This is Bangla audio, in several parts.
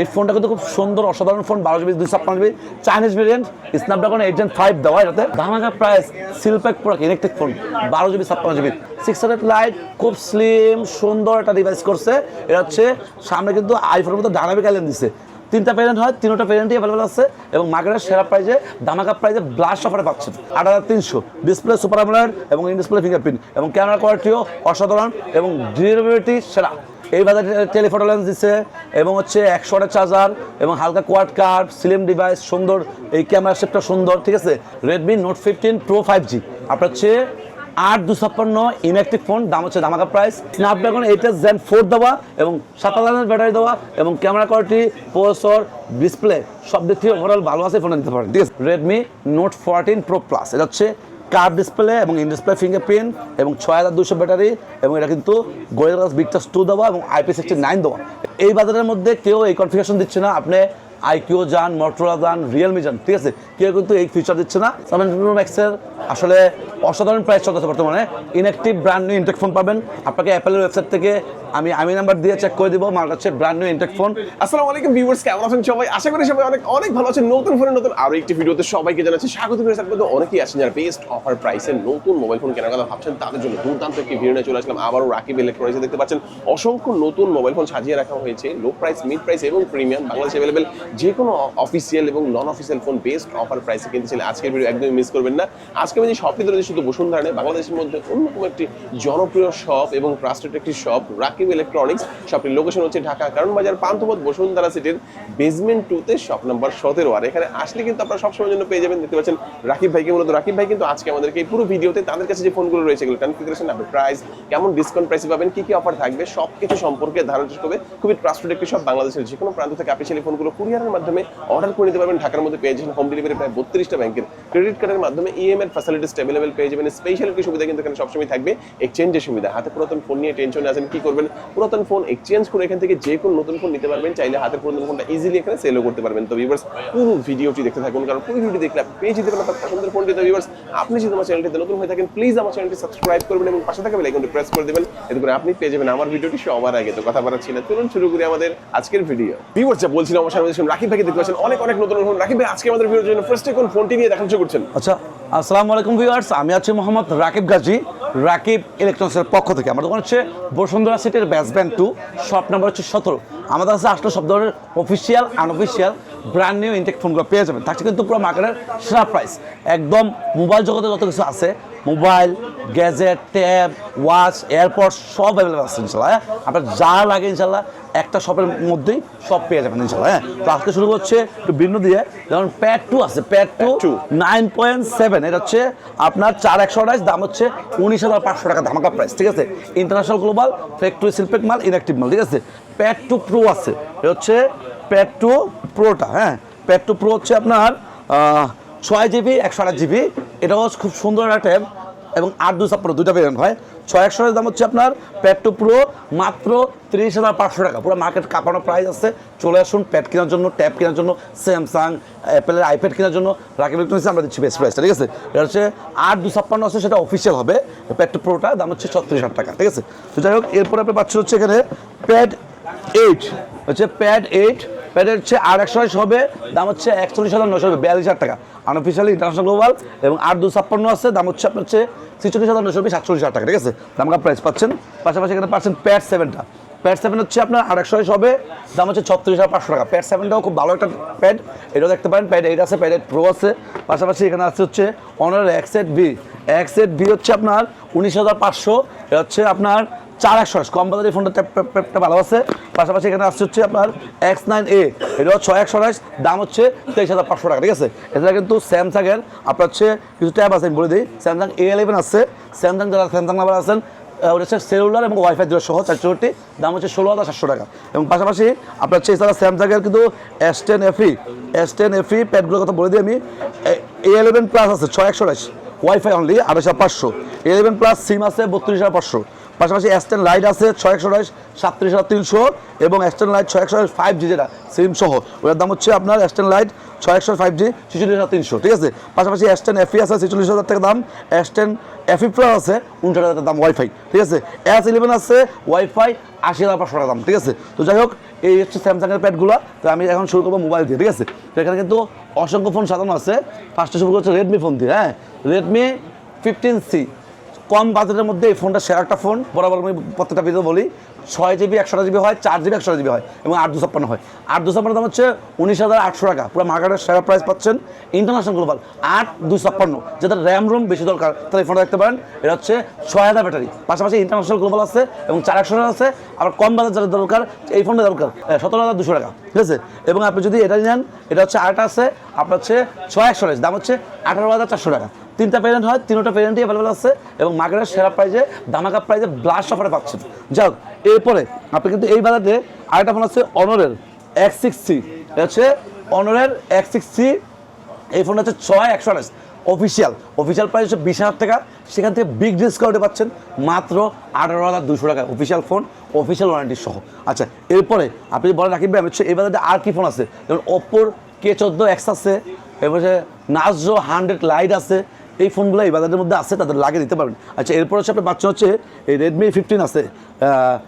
এই ফোনটা কিন্তু খুব সুন্দর অসাধারণ phone, 12GB 256GB Chinese variant, Snapdragon 8 Gen 5 দেওয়া। এটাতে ধামাকা price, seal pack product, electric phone, 12GB 56GB 600 light, খুব স্লিম সুন্দর একটা ডিভাইস করছে। এটা হচ্ছে সামনে কিন্তু আইফোনের মতো ডায়নামিক আইল্যান্ড দিচ্ছে। 3টা ভেরিয়েন্ট হয়, 3টা ভেরিয়েন্টই অ্যাভেলেবল আছে এবং মার্কেটের সেরা প্রাইজে ধামাকা প্রাইজে ব্লাস্ট অফারে পাচ্ছেন 8300। ডিসপ্লে সুপার আমোলেড এবং ইন ডিসপ্লে ফিঙ্গারপ্রিন্ট এবং ক্যামেরা কোয়ালিটিও অসাধারণ এবং ডিউরেবিলিটি সেরা। এই বাজারে টেলিফটো লেন্স দিচ্ছে এবং হচ্ছে 100 ওয়াটের চার্জার এবং হালকা কোয়াড কার্ড, স্লিম ডিভাইস, সুন্দর এই ক্যামেরা শেপটা সুন্দর, ঠিক আছে। রেডমি নোট 15 প্রো 5G আপনার হচ্ছে 8256 ইনঅ্যাক্টিভ ফোন, দাম হচ্ছে ধামাকা প্রাইস। স্ন্যাপড্রাগন 8 Gen 4 দেওয়া এবং 7000 ব্যাটারি দেওয়া এবং ক্যামেরা কোয়ালিটি, প্রসেসর, ডিসপ্লে সব দিক থেকে ওভারঅল ভালো আছে, ফোন নিতে পারেন, ঠিক আছে। রেডমি নোট 14 প্রো প্লাস, এটা হচ্ছে কার্ভ ডিসপ্লে এবং ইন ডিসপ্লে ফিঙ্গারপ্রিন্ট এবং 6200 ব্যাটারি এবং এটা কিন্তু গোরিলা গ্লাস ভিক্টাস 2 দেওয়া এবং IP69 দেওয়া। এই বাজারের মধ্যে কেউ এই কনফিগারেশন দিচ্ছে না। আপনি আইকিউ যান, মোটরোলা যান, রিয়েলমি যান, ঠিক আছে, কেউ কিন্তু এই ফিচার দিচ্ছে না। 7 Pro Max-এর আসলে অসাধারণ প্রাইস চলতেছে বর্তমানে। Inactive brand new intact phone পাবেন। আপনাকে অ্যাপেলের ওয়েবসাইট থেকে আমি নাম্বার দিয়ে চেক করে দিব, মাল হচ্ছে ব্র্যান্ড নিউ ইনটেক ফোন। আসসালামু আলাইকুম ভিউয়ার্স, কেমন আছেন সবাই? আশা করি সবাই অনেক ভালো আছেন। নতুন ফোনের নতুন আরো একটি ভিডিওতে সবাইকে জানাচ্ছি স্বাগত। আপনাদের অনেকেই আছেন যারা বেস্ট অফার প্রাইসে নতুন মোবাইল ফোন কেনার কথা ভাবছেন, তাদের জন্য দুর্দান্ত একটি ভিডিও নিয়ে চলে আসলাম। আবারও রাকিব ইলেকট্রনিক্সে দেখতে পাচ্ছেন অসংখ্য নতুন মোবাইল ফোন সাজিয়ে রাখা হয়েছে। লো প্রাইস, মিড প্রাইস এবং প্রিমিয়াম, বাংলাদেশে অ্যাভেলেবেল যে কোনো অফিসিয়াল এবং নন অফিসিয়াল ফোন বেস্ট অফার প্রাইসে কিনতে চাইলে আজকের ভিডিও একদমই মিস করবেন না। আজকে আমি যে শপটি ধরেছি শুধু বসুন্ধরা নয়, বাংলাদেশের মধ্যে অন্যতম একটি জনপ্রিয় শপ এবং ট্রাস্টেড একটি শপ রাকিব ইলেকট্রনিক্স। শপটির লোকেশন হচ্ছে ঢাকা কারণ বাজার, পান্থপথ, বসুন্ধরা সিটির বেসমেন্ট 2-তে শপ নাম্বার 17। আর এখানে আসলে কিন্তু আপনারা সবসময়ের জন্য পেয়ে যাবেন, দেখতে পাচ্ছেন রাকিব ভাইকে। মূলত রাকিব ভাই কিন্তু আজকে আমাদেরকে এই পুরো ভিডিওতে তাদের কাছে যে ফোনগুলো রয়েছে এগুলো কনফিগারেশন, আপনার প্রাইস, কেমন ডিসকাউন্ট প্রাইসে পাবেন, কি কি অফার থাকবে, সবকিছু সম্পর্কে ধারণা করবে। খুবই ট্রাস্টেড একটি শপ, বাংলাদেশের যে কোনো প্রান্ত থেকে আপনি সেই ফোনগুলো কুরিয়ারের মাধ্যমে অর্ডার করে নিতে পারবেন। ঢাকার মধ্যে পেয়ে যাবেন হোম ডেলিভারি প্রায় 32টা ব্যাংকের ক্রেডিট কার্ডের মাধ্যমে ইএমআই এর ফ্যাসিলিটিস অ্যাভেলেবল পেয়ে যাবেন। স্পেশাল একটি সুবিধা কিন্তু এখানে সবসময় থাকবে, এক্সচেঞ্জের সুবিধা। হাতে পুরাতন ফোন নিয়ে টেনশনে আছেন, কি করবেন? পুরাতন ফোন এক্সচেঞ্জ করে এখান থেকে যে কোনো নতুন ফোন নিতে পারবেন। চাইলে হাতের পুরাতন ফোনটা ইজিলি এখানে সেলও করতে পারবেন। তো ভিউয়ার্স, পুরো ভিডিওটি দেখতে থাকুন, কারণ পুরো ভিডিও দেখলে আপনি পেয়ে যেতে পারেন আপনার পছন্দের ফোনটি। তো ভিউয়ার্স, আপনি যদি আমার চ্যানেলটিতে নতুন হয়ে থাকেন, প্লিজ আমার চ্যানেলটি সাবস্ক্রাইব করবেন এবং পাশে থাকা বেল আইকনটি প্রেস করে দেবেন। এতে করে আপনি পেয়ে যাবেন আমার ভিডিওটি সবার আগে। তো কথা বাড়াচ্ছি না, চলুন শুরু করি আমাদের আজকের ভিডিও। ভিউয়ার্স, যা বলছিলাম, আমার সামনে রাকিব ভাইকে দেখতে পাচ্ছেন অনেক নতুন ফোন। রাকিব ভাই, আজকে আমাদের ভিডিওর জন্য ফার্স্টে কোন ফোনটি নিয়ে দেখার চেষ্টা করছেন? আচ্ছা, আসসালামু আলাইকুম ভিউয়ার্স, আমি আছি মোহাম্মদ রাকিব গাজী, রাকিব ইলেকট্রনিক্সের পক্ষ থেকে। আমার দোকান হচ্ছে বসুন্ধরা সিটির বেসমেন্ট 2, শপ নাম্বার হচ্ছে 17। আমাদের কাছে আসলে সব ধরনের official, unofficial brand new intact ফোনগুলো পেয়ে যাবেন। থাকছে কিন্তু পুরো মার্কেটের সেরা প্রাইস। একদম মোবাইল জগতে যত কিছু আছে, mobile, gadget, tab, watch, AirPod সব অ্যাভেলেবল আছে ইনশাল্লাহ। আপনার যা লাগে ইনশাল্লাহ একটা শপের মধ্যেই সব পেয়ে যাবেন ইনশাল্লাহ। তো আজকে শুরু করছে একটু ভিন্ন দিয়ে, যেমন প্যাড 2 আছে, প্যাড 2 9.7, এটা হচ্ছে আপনার 4128, দাম হচ্ছে 19,500 টাকা, ধামাকা প্রাইস, ঠিক আছে। ইন্টারন্যাশনাল গ্লোবাল ফ্যাক্টরি সিলপ্যাক মাল, ইনঅ্যাক্টিভ মাল, ঠিক আছে। প্যাড 2 প্রো আছে, এটা হচ্ছে প্যাড 2 প্রোটা। প্যাড 2 প্রো হচ্ছে আপনার 6GB 128GB, এটাও খুব সুন্দর একটা ট্যাব এবং 8256 দুইটা ভেরিয়েন্ট হয়। 6128 দাম হচ্ছে আপনার প্যাড 2 প্রো মাত্র 30,500 টাকা। পুরো মার্কেট কাঁপানো প্রাইস আছে। চলে আসুন প্যাড কেনার জন্য, ট্যাব কেনার জন্য, স্যামসাং, অ্যাপেলের আইপ্যাড কেনার জন্য রাকিব ইলেকট্রনিক্সে আমরা দিচ্ছি বেস্ট প্রাইসটা, ঠিক আছে। এটা হচ্ছে 8256 আছে, সেটা অফিসিয়াল হবে। প্যাড 2 প্রোটা দাম হচ্ছে 36,000 টাকা, ঠিক আছে। তো যাই হোক, এরপরে আপনি পাচ্ছেন হচ্ছে এখানে প্যাড 8, হচ্ছে প্যাড 8, প্যাডের হচ্ছে 8128 হবে, দাম হচ্ছে 41,900 হবে, 42,000 টাকা। আনঅফিসিয়ালি ইন্টারন্যাশনাল গ্লোবাল এবং 8256 আছে, দাম হচ্ছে আপনার হচ্ছে 46,900 হবে, 47,000 টাকা, ঠিক আছে। দামকা প্রাইস পাচ্ছেন। পাশাপাশি এখানে পাচ্ছেন প্যাড 7টা। প্যাড 7 হচ্ছে আপনার 8128 হবে, দাম হচ্ছে 36,500 টাকা। প্যাড 7টাও খুব ভালো একটা প্যাড, এটাও দেখতে পারেন। প্যাড 8 আছে, প্যাড 8 প্রো আছে। পাশাপাশি এখানে আছে হচ্ছে অনারের X8B হচ্ছে আপনার 19,500, এটা হচ্ছে আপনার 4128, কম বাজারের ফোনটা ট্যাপটা ভালো আছে। পাশাপাশি এখানে আসছে হচ্ছে আপনার X9A, এটাও 6128, দাম হচ্ছে 23,500 টাকা, ঠিক আছে। এছাড়া কিন্তু স্যামসাংয়ের আপনার হচ্ছে কিছু ট্যাব আছে, আমি বলে দিই। স্যামসাং A11 আছে, স্যামসাং যারা স্যামসাং লাভার আছেন, ওটা হচ্ছে সেলুলার এবং ওয়াইফাই দুটো সহ 464, দাম হচ্ছে 16,700 টাকা। এবং পাশাপাশি আপনার হচ্ছে এছাড়া স্যামসাংয়ের কিন্তু S10 FE প্যাডগুলোর কথা বলে দিই আমি। A11 প্লাস আছে 6128, ওয়াইফাই অনলি 28,500। A11 প্লাস সিম আছে 32,500। পাশাপাশি S10 লাইট আছে 6128, 37,300 এবং S10 লাইট 6128 5G যেটা সিম সহ, ওটার দাম হচ্ছে আপনার S10 লাইট 6128 5G 46,300, ঠিক আছে। পাশাপাশি S10 FE আছে 46,000 টাকা দাম। S10 FE প্লাস আছে 59,000 টাকা দাম ওয়াইফাই, ঠিক আছে। S11 আছে ওয়াইফাই 80,500 টাকা দাম, ঠিক আছে। তো যাই হোক, এই হচ্ছে স্যামসাংয়ের প্যাডগুলো। তো আমি এখন শুরু করবো মোবাইল দিয়ে, ঠিক আছে। তো এখানে কিন্তু অসংখ্য ফোন সাজানো আছে। ফার্স্টে শুরু করছে রেডমি ফোন দিয়ে, হ্যাঁ, রেডমি 15C। কম বাজেটের মধ্যে এই ফোনটা সেরা একটা ফোন। বরাবর আমি প্রত্যেকটা ভিডিও বলি, 6GB 128GB হয়, 4GB 128GB হয় এবং 8/256 হয়। 8/256 দাম হচ্ছে 19,800 টাকা, পুরো মার্কেটের সেরা প্রাইস পাচ্ছেন। ইন্টারন্যাশনাল গ্লোবাল 8/256, যাদের র্যাম রোম বেশি দরকার তারা এই ফোনটা দেখতে পারেন। এটা হচ্ছে 6000 ব্যাটারি, পাশাপাশি ইন্টারন্যাশনাল গ্লোবাল আছে এবং 4100 আছে। আবার কম বাজেট যাদের দরকার এই ফোনটা দরকার 17,200 টাকা, ঠিক আছে। এবং আপনি যদি এটা নেন, এটা হচ্ছে আরেকটা আছে আপনার হচ্ছে 6128, দাম হচ্ছে 18,400 টাকা। 3টা ভেরিয়েন্ট হয়, 3টা ভেরিয়েন্টই অ্যাভেলেবল আছে এবং মার্কেটের সেরা প্রাইজে ধামাকা প্রাইজে ব্লাস্ট অফারে পাচ্ছেন। যাক, এরপরে আপনি কিন্তু এই বাজারে আরেকটা ফোন আছে অনরের X6C। এটা হচ্ছে অনরের X6C। এই ফোনটা হচ্ছে 6128, অফিসিয়াল প্রাইস হচ্ছে 20,000 টাকা। সেখান থেকে বিগ ডিসকাউন্টে পাচ্ছেন মাত্র 18,200 টাকা, অফিসিয়াল ফোন, অফিসিয়াল ওয়ারেন্টি সহ। আচ্ছা, এরপরে আপনি বলে রাখবেন হচ্ছে এই বাজারে আর কি ফোন আছে, যেমন ওপ্পোর K14X আছে, এরপরে নার্জো 100 লাইট আছে। এই ফোনগুলো এই বাজারের মধ্যে আছে, তাদের লাগিয়ে দিতে পারবেন। আচ্ছা, এরপর হচ্ছে আপনি পাচ্ছেন হচ্ছে এই রেডমি 15 আছে।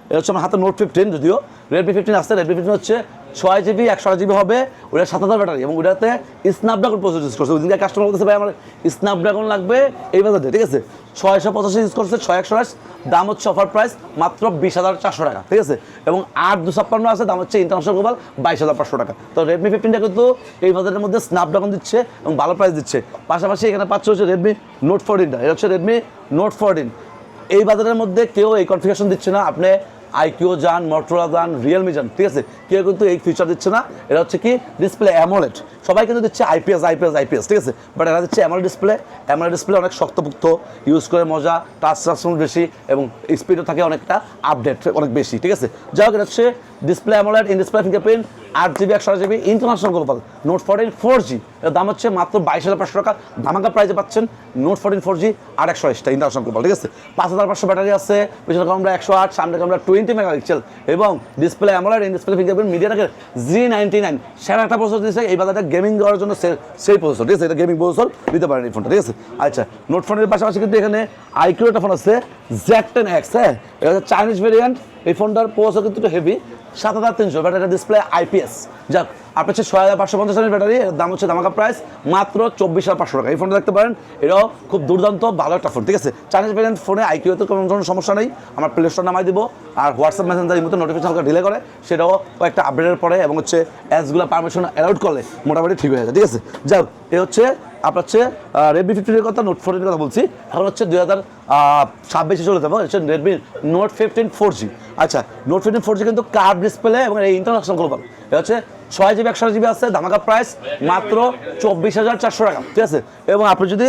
এটা হচ্ছে আমার হাতে নোট 15, যদিও রেডমি 15 আছে। রেডমি 15 হচ্ছে 6GB 128GB হবে, ওটা 7000 ব্যাটারি এবং ওটাতে স্ন্যাপড্রাগন প্রসেসর ইউজ করছে। ওইদিকে কাস্টমার বলতেছে ভাই আমার স্ন্যাপড্রাগন লাগবে এই বাজারে, ঠিক আছে। 685 ইউজ করছে, 6128, দাম হচ্ছে অফার প্রাইস মাত্র 20,400 টাকা, ঠিক আছে। এবং 8/256 আছে, দাম হচ্ছে ইন্টারন্যাশনাল গ্লোবাল 22,500 টাকা। তো রেডমি 15টা কিন্তু এই বাজারের মধ্যে স্ন্যাপড্রাগন দিচ্ছে এবং ভালো প্রাইস দিচ্ছে। পাশাপাশি এখানে পাচ্ছে হচ্ছে রেডমি নোট 14টা, এটা হচ্ছে রেডমি নোট 14। এই বাজারের মধ্যে কেউ এই কনফিগারেশন দিচ্ছে না। আপনি আইকিউ যান, মটোরোলা যান, রিয়েলমি যান, ঠিক আছে, কেউ কিন্তু এই ফিচার দিচ্ছে না। এটা হচ্ছে কি ডিসপ্লে অ্যামোলেড, সবাই কিন্তু দিচ্ছে আইপিএস, ঠিক আছে। বাট এরা দিচ্ছে অ্যামোলেড ডিসপ্লে, অনেক শক্তপোক্ত, ইউজ করে মজা, টাচ ট্রান্সফর্ম বেশি এবং স্পিডও থাকে অনেকটা, আপডেট অনেক বেশি, ঠিক আছে। যাই হোক, এটা হচ্ছে display AMOLED, in display fingerprint, 8GB 128GB, international global. Note 14 4G, এর দাম হচ্ছে মাত্র 22,500 টাকা, ধামাকা প্রাইজে পাচ্ছেন। নোট 14 4G 8/128টা ইন্টারন্যাশনাল গ্লোবাল, ঠিক আছে। 5500 ব্যাটারি আছে, পিছনে ক্যামেরা 108, সামনে ক্যামেরা 20 মেগাপিক্সেল এবং display AMOLED, in display fingerprint, মিডিয়াটেকের G99 সেরা একটা প্রসেসর দিয়েছে এই বাজারে গেমিং করার জন্য, সেই প্রসেসর, ঠিক আছে। এটা গেমিং প্রসেসর নিতে পারেন এই ফোনটা, ঠিক আছে। আচ্ছা, নোট 14 এর পাশাপাশি কিন্তু এখানে আইকিউ একটা ফোন আছে Z10X, হ্যাঁ, এটা হচ্ছে চাইনিজ ভেরিয়েন্ট। এই ফোনটার প্রসেসর কিন্তু একটু হেভি, 7300 ব্যাটারি, ডিসপ্লে আইপিএস। যাক, আপনার হচ্ছে 6550 ব্যাটারি, এর দাম হচ্ছে ধামাকা প্রাইস মাত্র 24,500 টাকা। এই ফোনটা দেখতে পারেন, এটাও খুব দুর্দান্ত ভালো একটা ফোন, ঠিক আছে। চাইনিজ ভেরিয়েন্ট ফোনে আইকিউতে কোনো ধরনের সমস্যা নেই, আমার প্লে স্টোর নামাই দিব। আর হোয়াটসঅ্যাপ মেসেঞ্জার এই মতো নোটিফিকেশন হালকা ডিলে করে, সেটাও কয়েকটা আপডেটের পরে এবং হচ্ছে অ্যাপসগুলো পারমিশন অ্যালাউড করলে মোটামুটি ঠিক হয়ে যায়, ঠিক আছে। যাক, এ হচ্ছে আপনার হচ্ছে রেডমি 15 কথা, নোট 14 কথা বলছি। এখন হচ্ছে 2026 চলে যাবো, হচ্ছে রেডমি নোট 15 4G। আচ্ছা, নোট 15 4G কিন্তু কার্ভ ডিসপ্লে এবং এই ইন্টারন্যাশনাল গ্লোবাল। এটা হচ্ছে 6GB 128GB আছে, ধামাকা প্রাইস মাত্র 24,400 টাকা, ঠিক আছে। এবং আপনি যদি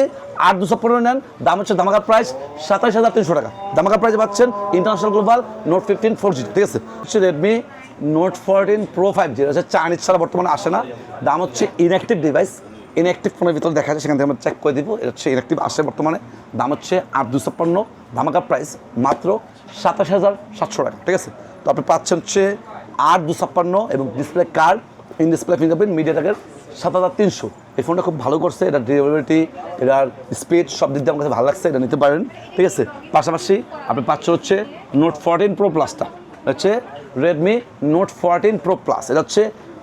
8/256 নেন, দাম হচ্ছে ধামাকা প্রাইস 27,300 টাকা, ধামাকা প্রাইসে পাচ্ছেন ইন্টারন্যাশনাল গ্লোবাল নোট 15 4G, ঠিক আছে। হচ্ছে রেডমি নোট 14 Pro 5G, এটা হচ্ছে চাইনিজ ছাড়া বর্তমানে আসে না। দাম হচ্ছে ইনঅ্যাক্টিভ ডিভাইস, ইনঅ্যাক্টিভ ফোনের ভিতরে দেখা যায়, সেখান থেকে আমরা চেক করে দিব। এটা হচ্ছে ইনঅ্যাক্টিভ আসে বর্তমানে, দাম হচ্ছে 8/256, ধামাকা প্রাইস মাত্র 27,700 টাকা, ঠিক আছে। তো আপনি পাচ্ছেন হচ্ছে 8/256 এবং display card, in display fingerprint, মিডিয়াটেকের 7300। এই ফোনটা খুব ভালো করছে, এটা ডিউরেবিলিটি, এটার স্পিড সব দিক দিয়ে আমার কাছে ভালো লাগছে, এটা নিতে পারেন, ঠিক আছে। পাশাপাশি আপনি পাচ্ছেন হচ্ছে নোট 14 Pro Plus-টা, হচ্ছে রেডমি নোট 14 Pro Plus। এটা হচ্ছে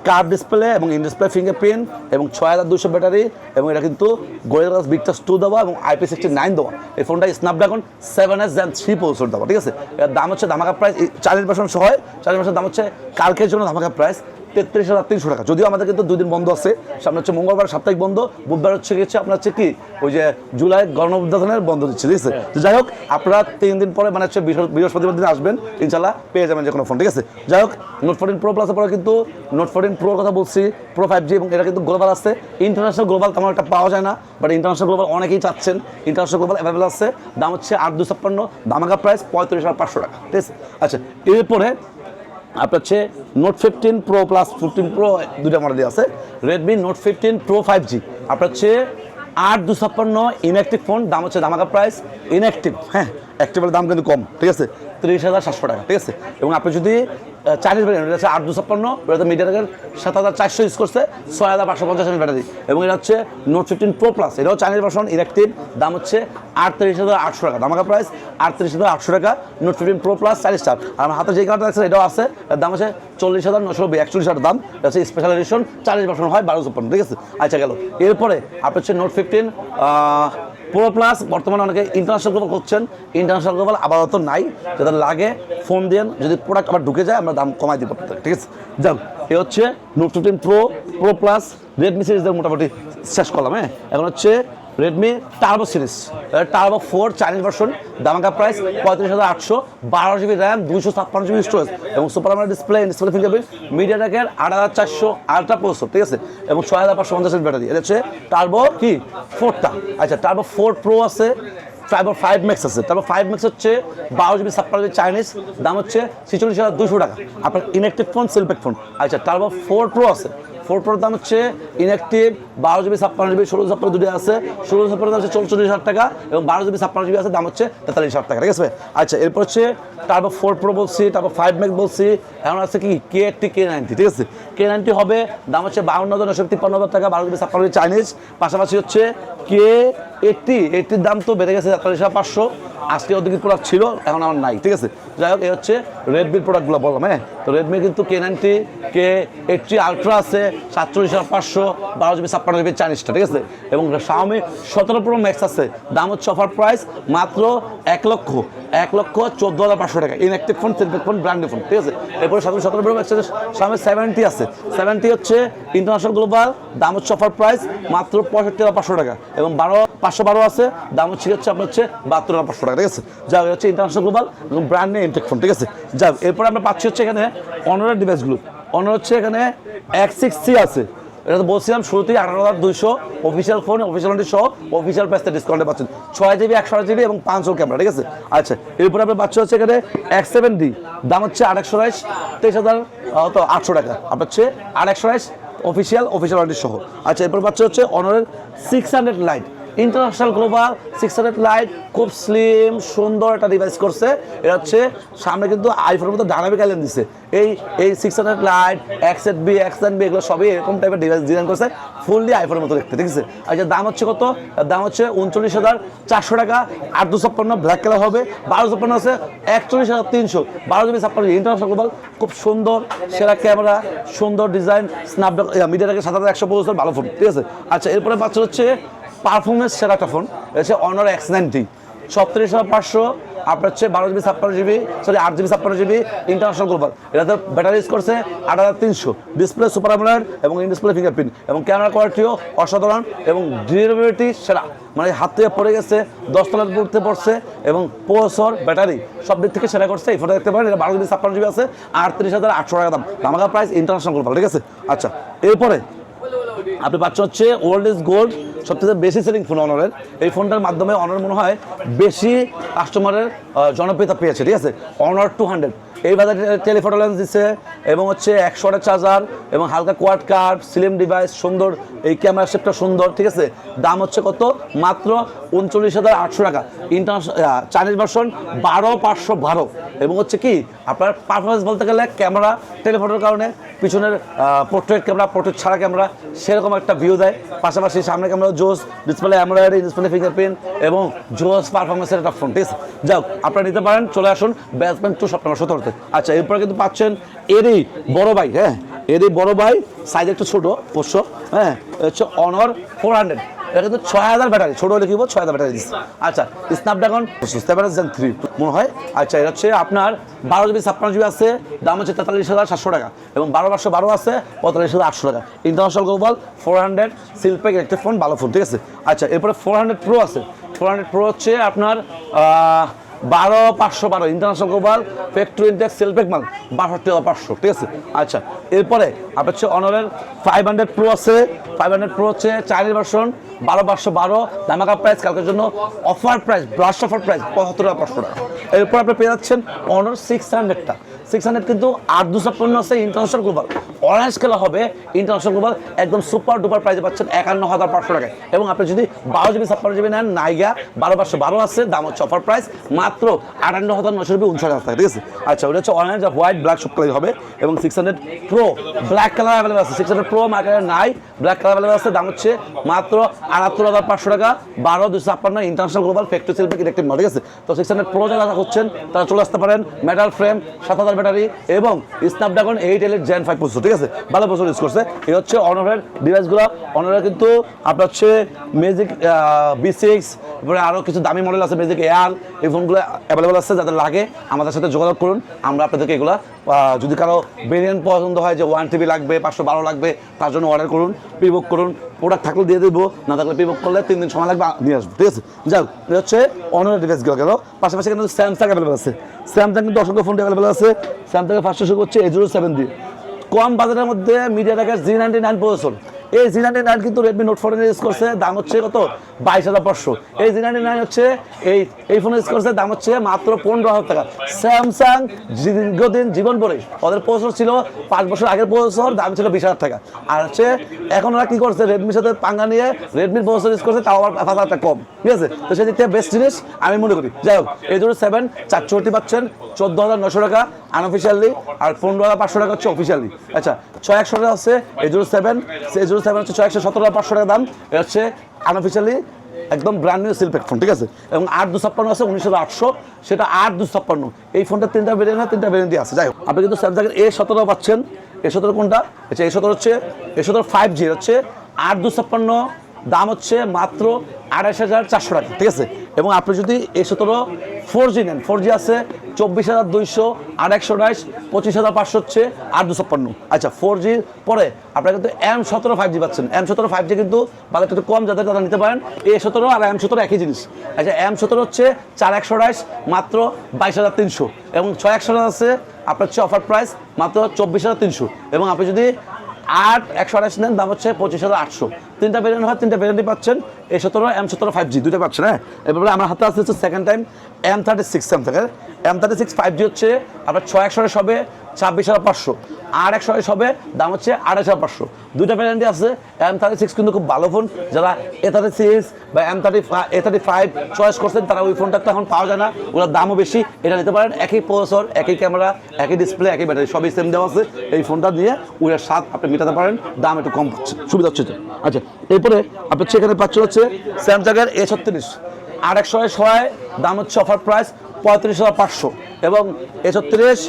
কার্ভ ডিসপ্লে এবং ইন ডিসপ্লে ফিঙ্গারপ্রিন্ট এবং 6200 ব্যাটারি এবং এটা কিন্তু গোরিলা গ্লাস ভিক্টাস 2 দেওয়া এবং IP69 দেওয়া। এই ফোনটা স্ন্যাপড্রাগন 7S Gen 3 প্রসেসর দেওয়া, ঠিক আছে। এর দাম হচ্ছে ধামাকা প্রাইস 40% সহ হয়, 40% দাম হচ্ছে কালকের জন্য ধামাকা প্রাইস 33,300 টাকা। যদিও আমাদের কিন্তু 2 দিন বন্ধ আছে, সামনে হচ্ছে মঙ্গলবার সাপ্তাহিক বন্ধ, বুধবার হচ্ছে গেছে আপনার হচ্ছে কি ওই যে জুলাই গণঅভ্যুত্থানের বন্ধ দিচ্ছে, ঠিক আছে। তো যাই হোক, আপনারা 3 দিন পরে মানে হচ্ছে বৃহস্পতিবার দিন আসবেন, ইনশাল্লাহ পেয়ে যাবেন যে কোনো ফোন, ঠিক আছে। যাই হোক, নোট 14 Pro Plus-এর পরে কিন্তু নোট 14 Pro কথা বলছি, Pro 5G, এবং এটা কিন্তু গ্লোবাল আছে। ইন্টারন্যাশনাল গ্লোবাল তেমন একটা পাওয়া যায় না, বাট ইন্টারন্যাশনাল গ্লোবাল অনেকেই চাচ্ছেন, ইন্টারন্যাশনাল গ্লোবাল অ্যাভেলেবল আছে। দাম হচ্ছে 8/256, ধামাকা প্রাইস 35,500 টাকা, ঠিক আছে। আচ্ছা, এরপরে আপনার হচ্ছে নোট 15 Pro Plus 15 Pro দুটা মডেলই আছে। রেডমি নোট 15 Pro 5G আপনার হচ্ছে 8/256 ইনঅ্যাক্টিভ ফোন, দাম হচ্ছে ধামাকা প্রাইস ইনঅ্যাক্টিভ, হ্যাঁ, অ্যাক্টিভের দাম কিন্তু কম, ঠিক আছে, 30,700 টাকা, ঠিক আছে। এবং আপনি যদি চাইনিজ ভ্যারিয়েন্ট, এটা হচ্ছে 8-256, এটা মিডিয়াটেকের 7400 ইউজ করছে, 6550 ব্যাটারি। এবং এটা হচ্ছে নোট 15 প্রো প্লাস, এটাও চাইনিজ ভার্সন, ইলেকট্রিক, দাম হচ্ছে 38,800 টাকা, ধামাকা প্রাইস 38,800 টাকা, নোট 15 প্রো প্লাস 4 স্টার। আর আমার হাতে যে কার্ডটা আছে এটাও আছে, এর দাম হচ্ছে 40,990, 41,000 দাম। এটা হচ্ছে স্পেশাল এডিশন, চাইনিজ ভার্সন হয় 1256, ঠিক আছে। আচ্ছা গেল, এরপরে আপনার হচ্ছে নোট 15 প্রো প্লাস, বর্তমানে অনেকে ইন্টারন্যাশনাল গ্লোবাল করছেন, ইন্টারন্যাশনাল গ্লোবাল আপাতত নাই, যাদের লাগে ফোন দেন, যদি প্রোডাক্ট আবার ঢুকে যায় আমরা দাম কমাই দিব, ঠিক আছে। যাক, এ হচ্ছে নোট 15 প্রো প্লাস, রেডমি সিরিজের মোটামুটি শেষ করলাম। হ্যাঁ, এখন হচ্ছে Redmi Turbo series, Turbo 4 Chinese version, দামাকা price 35,800, 12GB RAM, 256GB storage এবং সুপার আমোলেড ডিসপ্লে ফিঙ্গারপ্রিন্ট, মিডিয়াটেকের 8400 আলট্রা প্রসেসর, ঠিক আছে, এবং 6550 ব্যাটারি। এটা হচ্ছে টার্বো কি 4টা। আচ্ছা, টার্বো 4 প্রো আছে, টার্বো 5 ম্যাক্স আছে। টার্বো 5 ম্যাক্স হচ্ছে 12GB 56GB চাইনিজ, দাম হচ্ছে 46,200 টাকা। আপনার ইনঅ্যাক্টিভ ফোন, সেলফেক ফোন। আচ্ছা, টার্বো 4 প্রো আছে, 4 প্রোর দাম হচ্ছে ইনঅ্যাক্টিভ 12GB 56GB, 16GB দুটো আছে, 16GB দাম হচ্ছে 44,000 টাকা এবং 12GB 56GB আছে, দাম হচ্ছে 43,000 টাকা, ঠিক আছে। আচ্ছা, এরপর হচ্ছে টার্বো 4 প্রো বলছি, টার্বো 5 ম্যাক্স বলছি, এখন আছে কি K80 K90, ঠিক আছে। K90 হবে, দাম হচ্ছে 52,953 টাকা, 12GB 56GB চাইনিজ। পাশাপাশি হচ্ছে K80 দাম তো বেড়ে গেছে 43,500, আজকে ওদিকে প্রোডাক্ট ছিল, এখন আমার নাই, ঠিক আছে। যাই হোক, এই হচ্ছে রেডমির প্রোডাক্টগুলো বললাম। হ্যাঁ, তো রেডমি কিন্তু K90 K80 আলট্রা আছে 47,500, 12GB 56GB চাইনিজটা, ঠিক আছে। এবং Xiaomi 17 প্রো ম্যাক্স আছে, দাম হচ্ছে অফার প্রাইস মাত্র 1,14,500 টাকা। ইনঅ্যাক্টিভ ফোন, সেলফেক ফোন, ব্র্যান্ডেড ফোন, ঠিক আছে। এরপরে 17 প্রো ম্যাক্স Xiaomi 70 আছে, 70 হচ্ছে ইন্টারন্যাশনাল গ্লোবাল, দাম হচ্ছে অফার প্রাইস মাত্র 65,500 টাকা। এবং 512 আছে, দাম হচ্ছে আপনার হচ্ছে 72,500 টাকা, ঠিক আছে। যা হচ্ছে ইন্টারন্যাশনাল গ্লোবাল এবং ব্র্যান্ড নেম ইনটেক ফোন, ঠিক আছে। যা এরপরে আমরা পাচ্ছি হচ্ছে এখানে অনারের ডিভাইসগুলো। অনার হচ্ছে এখানে X6C আছে, এটা তো বলছিলাম শুরুতেই 18,200, অফিসিয়াল ফোন, অফিসিয়াল সহ অফিসিয়াল প্রাইসে ডিসকাউন্টে পাচ্ছেন, 6GB 128GB এবং 500 ক্যামেরা, ঠিক আছে। আচ্ছা, এরপরে আপনার পাচ্ছি হচ্ছে এখানে X7D, দাম হচ্ছে 23,800 টাকা, আপনার হচ্ছে 820 অফিসিয়াল সহ। আচ্ছা, এরপর পাচ্ছি হচ্ছে অনারের 600 লাইট, ইন্টারন্যাশনাল গ্লোবাল 600 লাইট, খুব স্লিম সুন্দর একটা ডিভাইস করছে। এটা হচ্ছে সামনে কিন্তু আইফোনের মতো ডাইনামিক আইল্যান্ড দিচ্ছে। এই 600 লাইট, XZB এগুলো সবই এরকম টাইপের ডিভাইস ডিজাইন করছে, ফুললি আইফোনের মতো দেখতে, ঠিক আছে। আচ্ছা, দাম হচ্ছে কত? দাম হচ্ছে 39,400 টাকা, 856 ব্ল্যাক কালার হবে, 1256 আছে 41,300, 12GB 56GB ইন্টারন্যাশনাল গ্লোবাল, খুব সুন্দর সেরা ক্যামেরা, সুন্দর ডিজাইন, স্ন্যাপড্রাগন মিডিয়াটেকের 7100 প্রসেসর, ভালো ফোন, ঠিক আছে। আচ্ছা, এরপরে পাচ্ছে হচ্ছে পারফরমেন্স সেরা একটা ফোন, হচ্ছে অনার X90, 37,500, আপনার হচ্ছে 12GB 56GB, sorry 8GB 56GB international global. এটাতে ব্যাটারি ইউজ করছে 8,300, ডিসপ্লে সুপার আমোলেড এবং ইন ডিসপ্লে ফিঙ্গারপ্রিন্ট এবং ক্যামেরা কোয়ালিটিও অসাধারণ এবং ডিউরেবিলিটি সেরা, মানে হাত থেকে পড়ে গেছে, 10 তলার পড়তে পড়ছে এবং প্রসেসর ব্যাটারি সব দিক থেকে সেরা করছে। এই ফোনটা দেখতে পারেন, এটা 12GB 56GB আছে, 38,800 টাকা দাম, ধামাকা প্রাইস, ইন্টারন্যাশনাল গ্লোবাল, ঠিক আছে। আচ্ছা, এরপরে আপনি পাচ্ছেন হচ্ছে ওল্ড ইজ গোল্ড, সবথেকে বেশি সেলিং ফোন অনারের। এই ফোনটার মাধ্যমে অনার মনে হয় বেশি কাস্টমারের জনপ্রিয়তা পেয়েছে, ঠিক আছে। অনার 200 এই বাজারে টেলিফটো লেন্স দিচ্ছে এবং হচ্ছে 100 ওয়াটের চার্জার এবং হালকা কোয়াড কার্ড, স্লিম ডিভাইস, সুন্দর এই ক্যামেরা শেপটা সুন্দর, ঠিক আছে। দাম হচ্ছে কত? মাত্র 39,800 টাকা। ইন্টারন্যাশনাল চাইনিজ ভার্সন 12,512 এবং হচ্ছে কি আপনার পারফরমেন্স বলতে গেলে ক্যামেরা টেলিফটোর কারণে পিছনের পোর্ট্রেট ক্যামেরা, পোর্ট্রেট ছাড়া ক্যামেরা সেরকম একটা ভিউ দেয়, পাশাপাশি সামনে ক্যামেরা জোস, ডিসপ্লে অ্যামোলেড, ডিসপ্লে ফিঙ্গারপ্রিন্ট এবং জোস পারফরমেন্সের একটা ফোন, ঠিক আছে। যাও, আপনারা নিতে পারেন, চলে আসুন বেসমেন্ট 2 শপ নম্বর 17-তে। আচ্ছা, এরপরে কিন্তু পাচ্ছেন এরই বড় ভাই, হ্যাঁ এরই বড় ভাই, সাইজ একটু ছোটো অবশ্য, হ্যাঁ হচ্ছে অনর 400, এটা কিন্তু 6,000 ব্যাটারি, ছোটো হলে কি বলবো 6,000 ব্যাটারি দিচ্ছে। আচ্ছা, স্ন্যাপড্রাগন 7 3 মনে হয়। আচ্ছা, এটা হচ্ছে আপনার 12GB 56GB আছে, দাম হচ্ছে 43,700 টাকা এবং 12/12 আছে 45,800 টাকা। ইন্টারন্যাশনাল গ্লোবাল 400 সিলপ্যাক একটা ফোন, ভালো ফোন, ঠিক আছে। আচ্ছা, এরপরে 400 প্রো আছে, 400 প্রো হচ্ছে আপনার 12,512 ইন্টারন্যাশনাল গ্লোবাল, ফ্যাক্টরি ইনটেক সেলফেক মাল, 62,500, ঠিক আছে। আচ্ছা, এরপরে আপনার হচ্ছে অনারের 500 প্রো আছে, 500 প্রো হচ্ছে চাইনিজ ভার্সন, 12,512, ধামাকা প্রাইস, কালকের জন্য offer price, blast offer price 75,500 টাকা। এরপর আপনি পেয়ে যাচ্ছেন অনার 600টা, 600 কিন্তু 8256 আছে ইন্টারন্যাশনাল গ্লোবাল। অরেঞ্জ কালার হবে ইন্টারন্যাশনাল গ্লোবাল, একদম সুপার ডুপার প্রাইসে পাচ্ছেন 51500 টাকায়। এবং আপনি যদি 12 GB 56 GB নেন নাইগা 12512 আছে, দাম হচ্ছে অফার প্রাইস মাত্র 58900 রুপি 59000 টাকা, ঠিক আছে। আচ্ছা ওটা হচ্ছে অরেঞ্জ আর হোয়াইট ব্ল্যাক সব কালারই হবে। এবং 600 প্রো ব্ল্যাক কালার অ্যাভেলেবল আছে, 600 প্রো মার্কেটে নাই, ব্ল্যাক কালার অ্যাভেলেবল আছে, দাম হচ্ছে মাত্র 78500 টাকা, 12256 international global factory silver electric model, ঠিক আছে। তো 600 প্রো যারা হচ্ছেন তারা চলে আসতে পারেন, মেটাল ফ্রেম 7000 ব্যাটারি এবং স্ন্যাপড্রাগন 8 এর Gen 5 প্রসেসর, ঠিক আছে, ভালো প্রসেসর ইউজ করছে। এই হচ্ছে অনারের ডিভাইসগুলো। অনারের কিন্তু আপনার হচ্ছে ম্যাজিক B6, এরপরে আরও কিছু দামি মডেল আছে, ম্যাজিক এয়ার, এই ফোনগুলো অ্যাভেলেবল আছে। যাদের লাগে আমাদের সাথে যোগাযোগ করুন, আমরা আপনাদেরকে এগুলো যদি কারো ভেরিয়েন্ট পছন্দ হয় যে 1 TB লাগবে, 512 লাগবে, তার জন্য অর্ডার করুন, প্রিবুক করুন। প্রোডাক্ট থাকলে দিয়ে দেবো, না থাকলে প্রিবুক করলে 3 দিন সময় লাগবে, নিয়ে আসবো, ঠিক আছে। যাই হোক, এটা হচ্ছে অনারের ডিভাইসগুলো গেল। পাশাপাশি কিন্তু স্যামসাং অ্যাভেলেবল আছে, স্যামসাং কিন্তু অসংখ্য ফোন অ্যাভেলেবল আছে। স্যামসাংয়ের ফার্স্টে শুরু করছে A07 দিয়ে, কম বাজারের মধ্যে মিডিয়াটেকের G99 প্রসেসর। এই G99 কিন্তু রেডমি নোট 4 ইউজ করছে, দাম হচ্ছে কত 22500। এই G99 হচ্ছে এই ফোন ইউজ করছে, দাম হচ্ছে মাত্র 15000 টাকা। স্যামসাং দীর্ঘদিন জীবন ভরে ওদের প্রসেসর ছিল 5 বছর আগের প্রসেসর, দাম ছিল 20000 টাকা। আর হচ্ছে এখন ওরা কি করছে, রেডমির সাথে পাঙ্গা নিয়ে রেডমির প্রসেসর ইউজ করছে, তাও আবার 5000 টাকা কম, ঠিক আছে। তো সেদিক থেকে বেস্ট জিনিস আমি মনে করি। যাই হোক, A07 464 পাচ্ছেন 14900 টাকা আনঅফিসিয়ালি, আর 15500 টাকা হচ্ছে অফিসিয়ালি। আচ্ছা 6100 টাকা আছে A07 হচ্ছে 617500 টাকা দাম, এটা হচ্ছে আনঅফিসিয়ালি একদম ব্র্যান্ড নিউ সিলপ্যাক ফোন, ঠিক আছে। এবং 8256 আছে 19800, সেটা 8256। এই ফোনটা 3টা ভেরিয়েন্ট হয়, 3টা ভেরিয়েন্টই আছে। যাই হোক, আপনি কিন্তু স্যামসাংয়ের A17 পাচ্ছেন। A17 কোনটা? আচ্ছা A17 হচ্ছে A17 5G, হচ্ছে 8256, দাম হচ্ছে মাত্র 28400 টাকা, ঠিক আছে। এবং আপনি যদি A17 4G নেন, 4G আছে 24200, 8128, 25500 হচ্ছে 8256। আচ্ছা 4G পরে আপনারা কিন্তু M17 5G পাচ্ছেন। M17 5G কিন্তু বাজারটা একটু কম, যাদের তারা নিতে পারেন। A17 আর M17 একই জিনিস। আচ্ছা M17 হচ্ছে 4128, মাত্র 22300। এবং 6100 আছে আপনার হচ্ছে অফার প্রাইস মাত্র 24300। এবং আপনি যদি 8128 নেন, দাম হচ্ছে 25800। 3টা ভেরিয়েন্ট হয়, 3টা ভেরিয়েন্টই পাচ্ছেন। A17 M17 5G দুটো পাচ্ছেন। হ্যাঁ, এরপরে আমার হাতে আছে হচ্ছে সেকেন্ড টাইম M36 স্যামসাংয়ের। M36 5G হচ্ছে আপনার 6128 হবে 26500, আর 128 হবে, দাম হচ্ছে 28500। দুইটা ভ্যারিয়েন্টই আছে। M36 কিন্তু খুব ভালো ফোন, যারা A36 বা A35 চয়েস করছেন তারা ওই ফোনটা তো এখন পাওয়া যায় না, ওগুলোর দামও বেশি। এটা নিতে পারেন, একই প্রসেসর, একই ক্যামেরা, একই ডিসপ্লে, একই ব্যাটারি, সবই সেম দেওয়া আছে। এই ফোনটা নিয়ে ওইটার স্বাদ আপনি মেটাতে পারেন, দাম একটু কম পাচ্ছে, সুবিধা হচ্ছে। আচ্ছা এরপরে আপনি সেখানে পাচ্ছেন হচ্ছে স্যামসাংয়ের A36 828 হয়, দাম হচ্ছে অফার প্রাইস 35500। এবং A36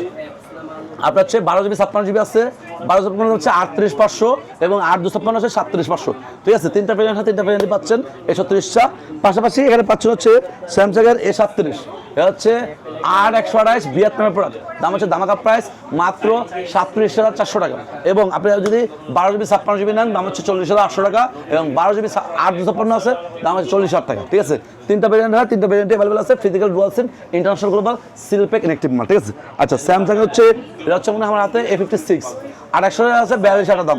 আপনার হচ্ছে 12 GB 56 GB আছে, 12 হচ্ছে 38500, এবং 8256 হচ্ছে 37500, ঠিক আছে। 3টা ভেরিয়েন্ট হয়, 3টা ভেরিয়েন্টই পাচ্ছেন A36টা। পাশাপাশি এখানে পাচ্ছেন হচ্ছে স্যামসাংয়ের A37, এটা হচ্ছে 8128 ভিয়েতনামের প্রোডাক্ট, দাম হচ্ছে ধামাকা প্রাইস মাত্র 37400 টাকা। এবং আপনি যদি 12 GB 56 GB নেন, দাম হচ্ছে 40800 টাকা। এবং 12 GB 8256 আছে, দাম হচ্ছে 40000 টাকা, ঠিক আছে। 3টা ভেরিয়েন্ট হয়, 3টা ভেরিয়েন্টে অ্যাভেলেবল আছে, ফিজিক্যাল ডুয়াল সিম, ইন্টারন্যাশনাল গ্লোবাল সিলপ্যাক ইনেকটিভ মাল, ঠিক আছে। আচ্ছা স্যামসাং হচ্ছে এটা হচ্ছে মনে হয় আমার হাতে A56 800 আছে 42000 দাম,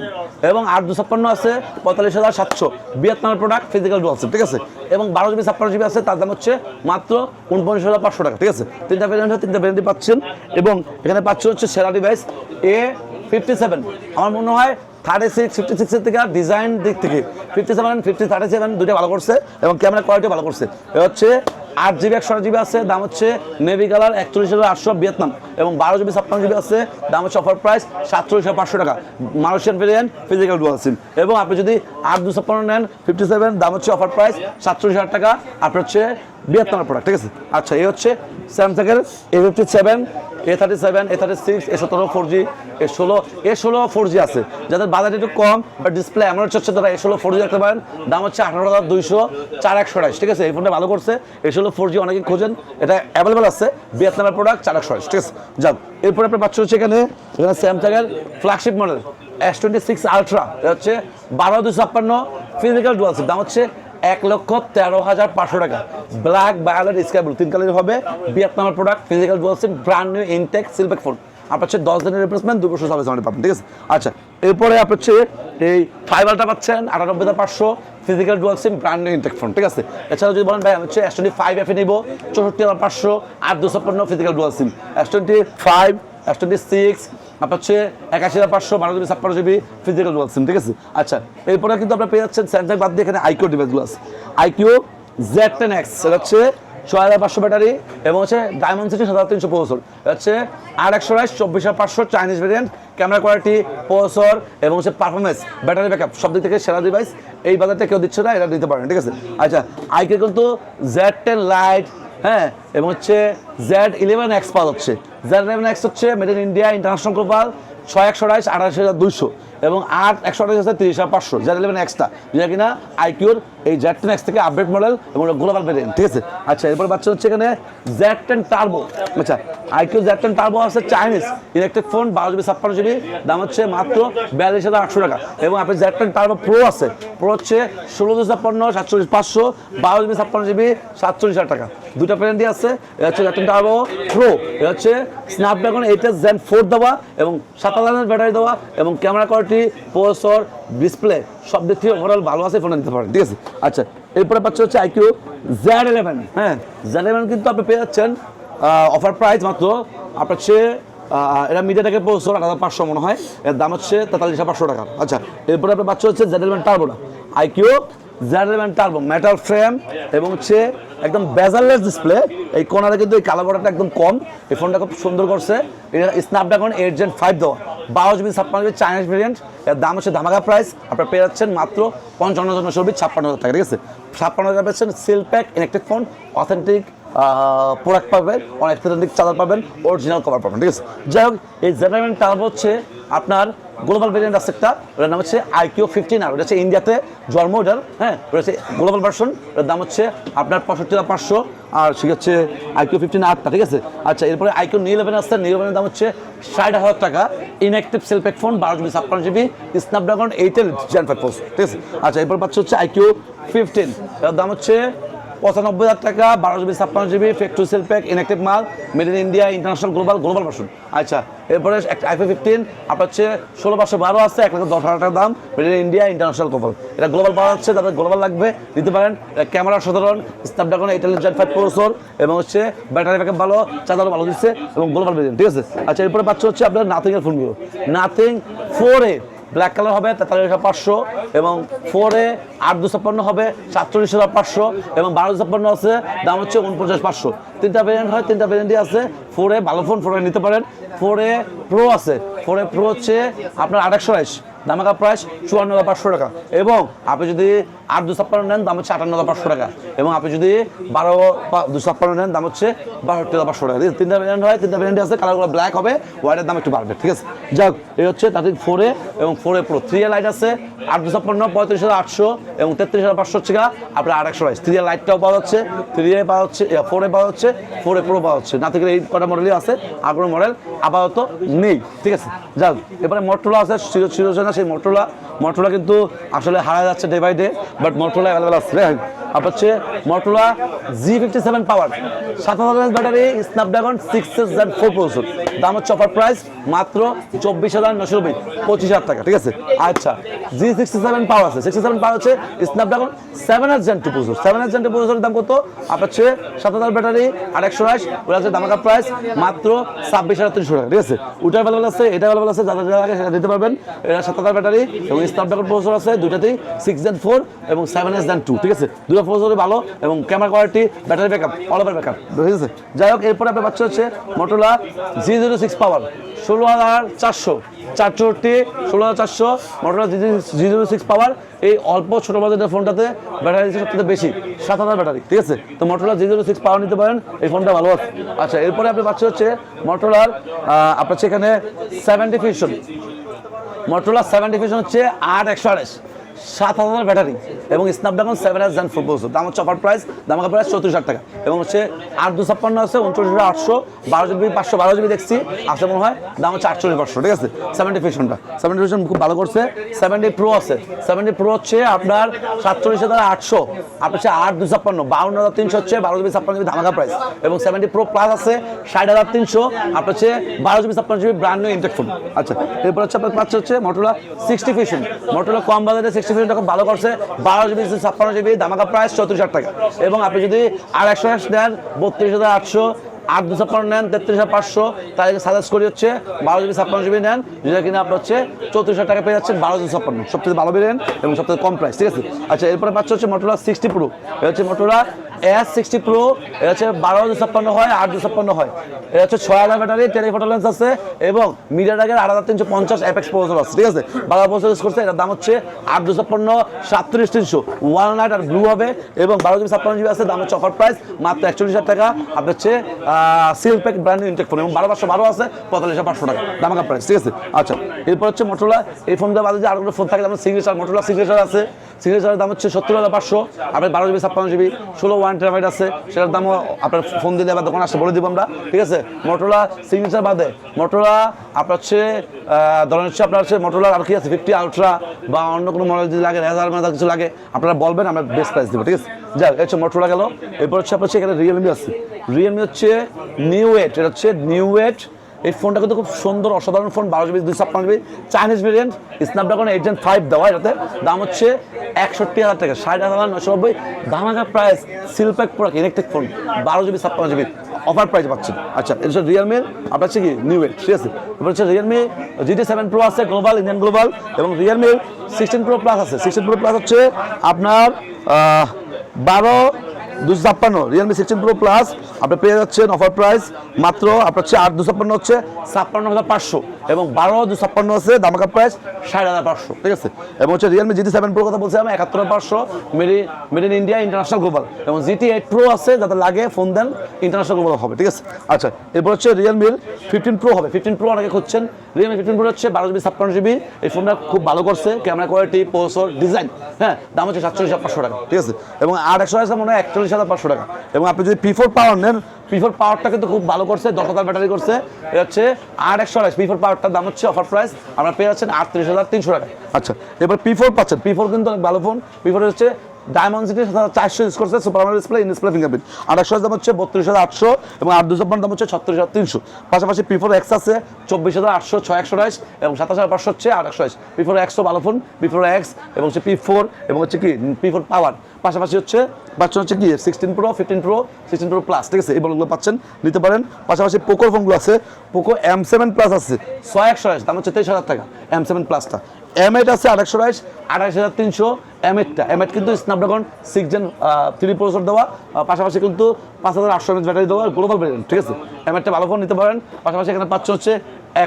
এবং 8256 আছে 45700 ভিয়েতনামের প্রোডাক্ট, ফিজিক্যাল ডুয়াল সিম, ঠিক আছে। এবং 12 GB 56 GB আছে, তার দাম হচ্ছে মাত্র 49500 টাকা, ঠিক আছে। 3টা ভেরিয়েন্ট হয়, 3টা ভেরিয়েন্টই পাচ্ছেন। এবং এখানে পাচ্ছেন হচ্ছে সেরা ডিভাইস A57। আমার মনে হয় 36 56 এর থেকে ডিজাইন দিক থেকে 37 দুটো ভালো করছে, এবং ক্যামেরা কোয়ালিটি ভালো করছে। এটা হচ্ছে 8GB 128GB আছে, দাম হচ্ছে নেভি কালার 41800 ভিয়েতনাম। এবং 12 GB 56 GB আছে, দাম হচ্ছে অফার প্রাইস 47500 টাকা, মালয়েশিয়ান ভেরিয়েন্ট, ফিজিক্যাল ডুয়াল সিম। এবং আপনি যদি 8256 নেন 57, দাম হচ্ছে অফার প্রাইস 47000 টাকা, আপনার হচ্ছে ভিয়েতনামের প্রোডাক্ট, ঠিক আছে। আচ্ছা এই হচ্ছে স্যামসাংয়ের A57, A37, A36, A17 4G, A16 4G আছে। যাদের বাজার একটু কম বা ডিসপ্লে এমন হচ্ছে তারা A16 4G রাখতে পারেন, দাম হচ্ছে 18200, 4128, ঠিক আছে। এই ফোনটা ভালো করছে, A16 4G অনেকেই খোঁজেন, এটা অ্যাভেলেবেল আছে, ভিয়েতনামের প্রোডাক্ট 4128, ঠিক আছে। যাক এরপরে আপনার পাচ্ছেন হচ্ছে এখানে স্যামসাংয়ের ফ্ল্যাগশিপ মডেল S26 আলট্রা, এটা হচ্ছে 12256 ফিজিক্যাল ডুয়াল সিম, দাম হচ্ছে 1,13,500 টাকা। Black, violet, sky blue 3 colour হবে, ভিয়েতনামের product, physical dual SIM, brand new intact seal pack phone. আপনার হচ্ছে 10 দিনের রিপ্লেসমেন্ট, 2 বছর সার্ভিস ওয়ারেন্টি পাবেন, ঠিক আছে। আচ্ছা এরপরে আপনার হচ্ছে এই 5 আলট্রা পাচ্ছেন 98500 physical dual SIM, brand new intact phone, ঠিক আছে। এছাড়াও যদি বলেন ভাই আমি হচ্ছে S25 নিব 64500 8256 ফিজিক্যাল ডুয়াল সিম, S25 S26 আপনার হচ্ছে 81,500 12GB 56GB ফিজিক্যাল ডুয়াল সিম, ঠিক আছে। আচ্ছা এরপরে কিন্তু আপনারা পেয়ে যাচ্ছেন স্যামসাং বাদ দিয়ে এখানে আইকিউ ডিভাইসগুলো আছে। আইকিউ Z10X এটা হচ্ছে 6500 ব্যাটারি এবং হচ্ছে ডায়মন্ড সিটি 7300 প্রসেসর, হচ্ছে 8/128 24500 Chinese variant, camera quality, processor এবং হচ্ছে পারফরমেন্স, ব্যাটারি ব্যাকআপ সব দিক থেকে সেরা ডিভাইস। এই বাজারটা কেউ দিচ্ছে না, এটা নিতে পারেন, ঠিক আছে। আচ্ছা আইকিউ কিন্তু Z10 লাইট, হ্যাঁ, এবং হচ্ছে Z11X পাওয়া যাচ্ছে। Z11X হচ্ছে made in India, international global, 6/128 28,200 এবং 8/128 আছে 30,500 Z11Xটা, যেটা কিনা আইকিউর এই Z10X থেকে আপডেট মডেল এবং গ্লোবাল ভেরিয়েন্ট, ঠিক আছে। আচ্ছা এরপর বাচ্চা হচ্ছে এখানে Z10 টার্বো। আচ্ছা আইকিউ Z10 টার্বো আছে Chinese electric phone, 12GB 56GB, দাম হচ্ছে মাত্র 42,800 টাকা। এবং আপনি Z10 টার্বো প্রো আছে, প্রো হচ্ছে 16,256 47,500, 12GB 56GB 47,000 টাকা। দুটা ভ্যারিয়েন্টই আছে। এটা হচ্ছে Z10 টার্বো প্রো, এটা হচ্ছে স্ন্যাপড্রাগন 8s Gen 4 দেওয়া এবং 7000 ব্যাটারি দেওয়া এবং ক্যামেরা কোয়ালিটি, প্রসেসর, ডিসপ্লে সব দিক থেকে ওভারঅল ভালো আছে, ফোনে নিতে পারেন, ঠিক আছে। আচ্ছা এরপরে পাচ্ছে হচ্ছে আইকিউ Z11, হ্যাঁ Z11 কিন্তু আপনি পেয়ে যাচ্ছেন অফার প্রাইস মাত্র আপনার হচ্ছে এটা মিডিয়াটেকের প্রসেসর 8500 মনে হয়, এর দাম হচ্ছে 43,500 টাকা। আচ্ছা এরপরে আপনার পাচ্ছে হচ্ছে Z11 টার্বোটা, iQOO Z11 Turbo, metal frame এবং হচ্ছে একদম বেজারলেস ডিসপ্লে। এই কোনারে কিন্তু এই কালো বর্ডারটা একদম কম, এই ফোনটা খুব সুন্দর করছে। এটা স্ন্যাপড্রাগন 8 Gen 5 দেওয়া, 12GB 56GB চাইনিজ ভেরিয়েন্ট, এর দাম হচ্ছে ধামাকা প্রাইস, আপনারা পেয়ে যাচ্ছেন মাত্র 55,990 টাকা, ঠিক আছে। 56,000 পাচ্ছেন seal pack electric phone, authentic product পাবেন, অনেক অথেন্টিক চার্জার পাবেন, অরিজিনাল কভার পাবেন, ঠিক আছে। যাই হোক এই Z11 টার্বো হচ্ছে আপনার গ্লোবাল ভেরিয়েন্ট আছে একটা, ওটার নাম হচ্ছে আইকিউ 15R, ওটা হচ্ছে ইন্ডিয়াতে জন্ম ওটার, হ্যাঁ ওটা হচ্ছে গ্লোবাল ভার্সন, ওটার দাম হচ্ছে আপনার 65,500, আর সে হচ্ছে আইকিউ 15Rটা, ঠিক আছে। আচ্ছা এরপরে আইকিউ নিউ 11 আসছে, নিউ 11 দাম হচ্ছে 60,000 টাকা, inactive seal pack phone, 12GB 56GB, Snapdragon 8 Gen 5 processor, ঠিক আছে। আচ্ছা এরপর পাচ্ছে হচ্ছে আইকিউ 15, এর দাম হচ্ছে 95,000 টাকা, 12GB 56GB factory seal pack, inactive মাল, made in India, international global version. আচ্ছা এরপরে একটা আইকিউ 15 আপনার হচ্ছে 16,512 আছে, 1,10,000 টাকা দাম, made in India, international global. এটা গ্লোবাল পাওয়া যাচ্ছে, তাদের গ্লোবাল লাগবে নিতে পারেন। ক্যামেরা সাধারণ, স্ন্যাপড্রাগন 8 Gen 5 প্রসেসর এবং হচ্ছে ব্যাটারি ব্যাকআপ ভালো, চার্জারও ভালো দিচ্ছে এবং গ্লোবাল ভেরিয়েন্ট, ঠিক আছে। আচ্ছা এরপরে পাচ্ছে হচ্ছে আপনার নাথিং এর ফোনগুলো, নাথিং 4A ব্ল্যাক কালার হবে 43,500 এবং 4A 8/256 হবে 47,500 এবং 12/256 আছে, দাম হচ্ছে 49,500। তিনটা ভেরিয়েন্ট হয়, তিনটা ভেরিয়েন্টই আছে। 4A ভালো ফোন, 4A নিতে পারেন। 4A প্রো আছে, 4A প্রো হচ্ছে আপনার 8/128, ধামাকা প্রাইস 54,500 টাকা এবং আপনি যদি 8/256 নেন দাম হচ্ছে 58,500 টাকা এবং আপনি যদি 12/256 নেন দাম হচ্ছে 62,500 টাকা। তিনটা ভেরিয়েন্ট হয়, তিনটা ভেরিয়েন্ট আছে, কালারগুলো ব্ল্যাক হবে, হোয়াইটের দাম একটু বাড়বে, ঠিক আছে। যাক এই হচ্ছে তাদের 4A এবং 4A প্রো। 3A লাইট আছে 8/256 35,800 এবং 33,500 হচ্ছে আপনার 8/128। 3A লাইটটাও পাওয়া যাচ্ছে, 3A পাওয়া হচ্ছে, 4A পাওয়া হচ্ছে, 4A প্রো পাওয়া হচ্ছে। না থেকে এই কটা মডেলই আছে, আর কোনো মডেল আপাতত নেই, ঠিক আছে। যাক এবারে মোটরোলা আছে, সেই মোটরোলা কিন্তু আসলে হারা যাচ্ছে day by day, but Motorola available আছে। আপনার হচ্ছে Motorola G57 power, 7,000 battery, Snapdragon 6s Gen 4 processor, দাম হচ্ছে অফার প্রাইস মাত্র 24,990, 25,000 টাকা, ঠিক আছে। আচ্ছা G67 পাওয়ার আছে, 67 পাওয়ার হচ্ছে Snapdragon 7s Gen 2 processor, 7s Gen 2 প্রসেসরের দাম কত? আপনার হচ্ছে 7,000 ব্যাটারি, 8/128, ওটা হচ্ছে ধামাকা প্রাইস মাত্র 26,300 টাকা, ঠিক আছে। ওটা অ্যাভেলেবেল আছে, এটা অ্যাভেলেবেল আছে, যারা যারা আগে সেটা দিতে পারবেন। এটা 7,000 ব্যাটারি এবং স্ন্যাপড্রাগন প্রসেসর আছে দুটাতেই, 6 Gen 4 এবং 7s Gen 2, ঠিক আছে। দুটো প্রসেসরই ভালো এবং camera quality, battery backup, all over backup, ঠিক আছে। যাই হোক এরপরে আপনার বাচ্চা হচ্ছে মোটরোলা G06 পাওয়ার, 16,400 464, 16,400 মোটরোলা G06 পাওয়ার। এই অল্প ছোটো বাজেটের ফোনটাতে ব্যাটারি দিচ্ছে সবথেকে বেশি, 7,000 ব্যাটারি, ঠিক আছে। তো মোটরোলা G06 পাওয়ার নিতে পারেন, এই ফোনটা ভালো আছে। আচ্ছা এরপরে আপনি পাচ্ছেন হচ্ছে মোটরোলার আপনার সেখানে 70 ফিউশন, মোটরোলা 70 ফিউশন হচ্ছে 8/128, 7,000 ব্যাটারি এবং স্ন্যাপড্রাগন 7s Gen 4 প্রসেসর, দাম হচ্ছে অফার প্রাইস, ধামাকা প্রাইস 34,000 টাকা এবং হচ্ছে 8/256 আছে 39,800, 12GB 512GB দেখছি আছে মনে হয়, দাম হচ্ছে 48,500, ঠিক আছে। 70 ফিউশনটা, 70 ফিউশন খুব ভালো করছে। 70 প্রো আছে, 70 প্রো হচ্ছে আপনার 47,800, আপনার হচ্ছে 8/256, 52,300 হচ্ছে 12GB 56GB ধামাকা প্রাইস এবং 70 প্রো প্লাস আছে 60,300, আপনার হচ্ছে 12GB 56GB brand new intact phone. আচ্ছা এরপর হচ্ছে আপনার পাচ্ছে হচ্ছে মোটরোলা 60 ফিউশন, মোটরোলা কম বাজেটে 60 ফিউশনটা খুব ভালো করছে, 12GB 56GB ধামাকা প্রাইস 34,000 টাকা এবং আপনি যদি 8/128 নেন 32,800, 8/256 নেন 33,500, তাহলে সাজেস্ট করি হচ্ছে 12GB/56GB নেন, যেটা কিনা আপনার হচ্ছে 34,000 টাকা পেয়ে যাচ্ছেন 12/256, সবচেয়ে ভালো ভেরিয়েন্ট এবং সবচেয়ে কম প্রাইস, ঠিক আছে। আচ্ছা, এরপরে পাচ্ছে হচ্ছে Motorola 60 Pro, এটা হচ্ছে Motorola S60 Pro, এটা হচ্ছে 12/256 হয়, 8/256 হয়, এটা হচ্ছে 6000 ব্যাটারি, টেলিফটো লেন্স আছে এবং MediaTek 8350 অ্যাপেক্স প্রসেসর আছে, ঠিক আছে। ভালো প্রসেস করছে, এটার দাম হচ্ছে 8/256 37,300, ওয়ালনাট আর ব্লু হবে এবং 12GB/56GB আছে, দাম হচ্ছে অফার প্রাইস মাত্র 41,000 টাকা। আপনার হচ্ছে সিলপ্যাক ব্র্যান্ড ইনটেক ফোন এবং 12/512 আছে 45,500 টাকা দামাকা প্রাইস, ঠিক আছে। আচ্ছা, এরপর হচ্ছে Motorola, এই ফোনটা বাদে যে আরেকটা ফোন থাকে, যেমন সিগনেচার, Motorola সিগনেচার আছে, সিগনেচারের দাম হচ্ছে 70,500, আপনার 12GB/56GB 16 1TB আছে, সেটার দামও আপনার ফোন দিলে বা দোকানে আসলে বলে দিব আমরা, ঠিক আছে। Motorola সিগনেচার বাদে Motorola আপনার হচ্ছে ধরেন হচ্ছে আপনার হচ্ছে Motorola আর কি আছে 50 আলট্রা বা অন্য কোনো মডেল যদি লাগে, রেজার কিছু লাগে আপনারা বলবেন, আমরা বেস্ট প্রাইস দেবো, ঠিক আছে। যাক, হচ্ছে Motorola গেল। এরপর হচ্ছে আপনার হচ্ছে এখানে রিয়েলমি আছে, রিয়েলমি হচ্ছে নিউ এইট, এটা হচ্ছে নিউ এইট। এই ফোনটা কিন্তু খুব সুন্দর অসাধারণ phone, 12GB/256GB Chinese variant, Snapdragon 8 Gen 5 দেওয়া, এটাতে দাম হচ্ছে 61,000 টাকা, 60,990 ধামাকা price. Seal pack product electric phone 12GB/56GB offer price পাচ্ছেন। আচ্ছা, এটা হচ্ছে রিয়েলমির আপনার হচ্ছে কি নিউ এইট, ঠিক আছে। এবার হচ্ছে রিয়েলমি GT7 Pro আছে, গ্লোবাল, ইন্ডিয়ান গ্লোবাল, এবং রিয়েলমির 16 Pro Plus আছে। 16 Pro Plus হচ্ছে আপনার 12/256, রিয়েলমি 16 Pro Plus আপনি পেয়ে যাচ্ছেন অফার প্রাইস মাত্র আপনার হচ্ছে 8/256 হচ্ছে 56,500 এবং 12/256 আছে দামাকা প্রাইস 60,500, ঠিক আছে। এবং হচ্ছে রিয়েলমি GT7 Pro কথা বলছি আমি 71,500, made in India, international global, এবং GT8 Pro আছে, যাতে লাগে ফোন দেন ইন্টারন্যাশনাল গ্লোবাল হবে, ঠিক আছে। আচ্ছা, এরপর হচ্ছে রিয়েলমির 15 Pro হবে, 15 Pro অনেকে খুঁজছেন। রিয়েলমি 15 Pro হচ্ছে 12GB/56GB, এই ফোনটা খুব ভালো করছে, ক্যামেরা কোয়ালিটি, প্রসেসর, ডিজাইন, হ্যাঁ, দাম হচ্ছে 47,500 টাকা, ঠিক আছে। এবং 8/100 আছে মনে হয় 41,500 টাকা। এবং আপনি যদি P4 পাওয়ার নেন, P4 পাওয়ারটা কিন্তু খুব ভালো করছে, 10,000 ব্যাটারি করছে, এটা হচ্ছে 8/100 P4 পাওয়ারটার দাম হচ্ছে অফার প্রাইস আপনারা পেয়ে যাচ্ছেন 38,300 টাকা। আচ্ছা, এবার P4 পাচ্ছেন, P4 কিন্তু অনেক ভালো ফোন। P4 হচ্ছে ডায়মন্ড সিটি 400 ইউজ করছে, super AMOLED display, in display fingerprint, 8/100 দাম হচ্ছে 32,800 এবং 8/256 দাম হচ্ছে 36,300। পাশাপাশি P4 X আছে 24,800 6/128 এবং 27,500 হচ্ছে 8/128। P4 X ভালো ফোন, P4 X এবং হচ্ছে P4 এবং হচ্ছে কি P4 পাওয়ার, পাশাপাশি হচ্ছে পাচ্ছেন হচ্ছে কি 16 Pro, 15 Pro, 16 Pro Plus, ঠিক আছে। এই বলগুলো পাচ্ছেন, নিতে পারেন। পাশাপাশি পোকোর ফোনগুলো আছে, পোকো M7 Plus আছে 6/128, দাম হচ্ছে 23,000 টাকা M7 Plusটা। M8 আছে 8/128, 28,300 M8টা। M8 কিন্তু স্ন্যাপড্রাগন 6 Gen 3 প্রসেসর দেওয়া, পাশাপাশি কিন্তু 5,800 mAh ব্যাটারি দেওয়া, গ্লোবাল ভেরিয়েন্ট, ঠিক আছে। M8টা ভালো ফোন, নিতে পারেন। পাশাপাশি এখানে পাচ্ছেন হচ্ছে